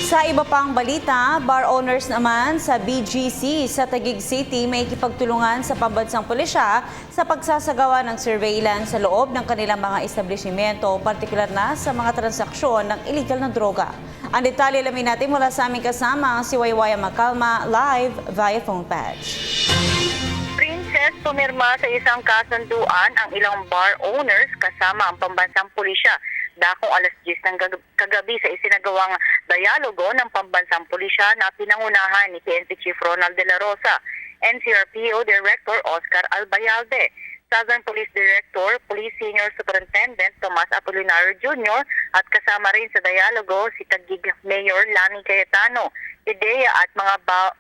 Sa iba pang balita, bar owners naman sa BGC sa Taguig City may ikipagtulungan sa pambansang pulisya sa pagsasagawa ng surveillance sa loob ng kanilang mga establishmento, partikular na sa mga transaksyon ng illegal na droga. Ang detalye alamin natin mula sa aming kasama si Waywaya Macalma live via phone patch. Princess, pumirma sa isang kasunduan ang ilang bar owners kasama ang pambansang pulisya dakong alas 10 ng kagabi sa isinagawang dialogo ng pambansang pulisya na pinangunahan ni PNP Chief Ronald De La Rosa, NCRPO Director Oscar Albayalde, Southern Police Director, Police Senior Superintendent Tomas Apolinario Jr. at kasama rin sa dialogo si Taguig Mayor Lani Cayetano, IDEA at mga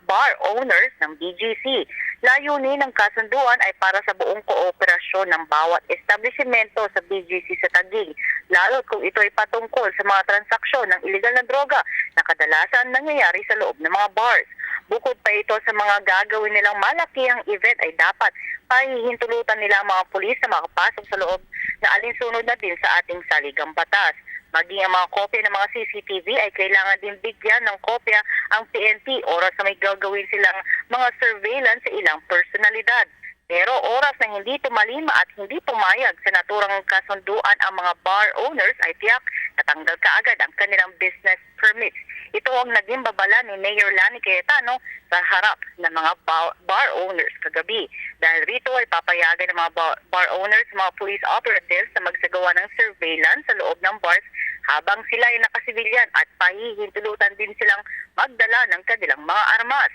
bar owners ng BGC. Layunin ng kasunduan ay para sa buong kooperasyon ng bawat establishmento sa BGC sa Taguig, lalo kung ito ay patungkol sa mga transaksyon ng iligal na droga na kadalasan nangyayari sa loob ng mga bars. Bukod pa ito sa mga gagawin nilang malakihang event ay dapat pahihintulutan nila ang mga pulis na makapasok sa loob na alinsunod na din sa ating saligang batas. Maging ang mga kopya ng mga CCTV ay kailangan din bigyan ng kopya ang PNP oras na may gagawin silang mga surveillance sa ilang personalidad. Pero oras na hindi tumalima at hindi pumayag sa naturang kasunduan ang mga bar owners ay tiyak natanggal kaagad ang kanilang business permits. Ito ang naging babala ni Mayor Lani Cayetano sa harap ng mga bar owners kagabi. Dahil rito ay papayagan ng mga bar owners, mga police operatives na magsagawa ng surveillance sa loob ng bars habang sila ay nakasibilyan at pahihintulutan din silang magdala ng kanilang mga armas.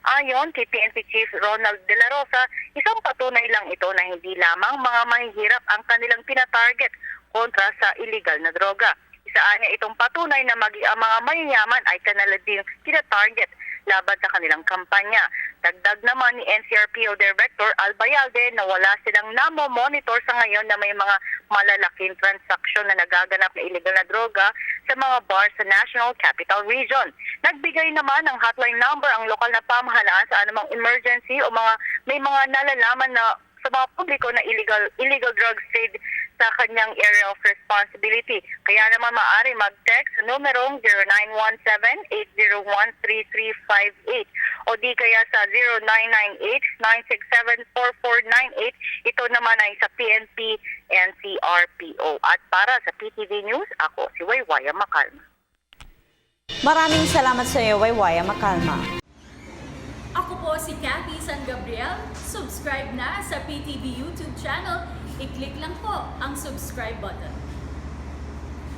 Ayon kay PNP Chief Ronald De La Rosa, isang patunay lang ito na hindi lamang mga mahihirap ang kanilang pinatarget kontra sa illegal na droga. Isaan niya itong patunay na ang mga mayayaman ay kanila din pinatarget laban sa kanilang kampanya. Dagdag naman ni NCRPO Director Albayalde na wala silang namo-monitor sa ngayon na may mga malalaking transaksyon na nagaganap na illegal na droga sa mga bar sa National Capital Region. Nagbigay naman ng hotline number ang lokal na pamahalaan sa anumang emergency o may mga nalalaman na sa mga publiko na illegal drugs trade sa kanyang area of responsibility. Kaya naman maaari mag-text sa numerong 0917-801-3358 o di kaya sa 0998-967-4498. Ito naman ay sa PNP NCRPO. At para sa PTV News, ako si Waywaya Macalma. Maraming salamat sa iyo, Waywaya Macalma. Ako po si Cathy San Gabriel. Subscribe na sa PTV YouTube channel. I-click lang po ang subscribe button.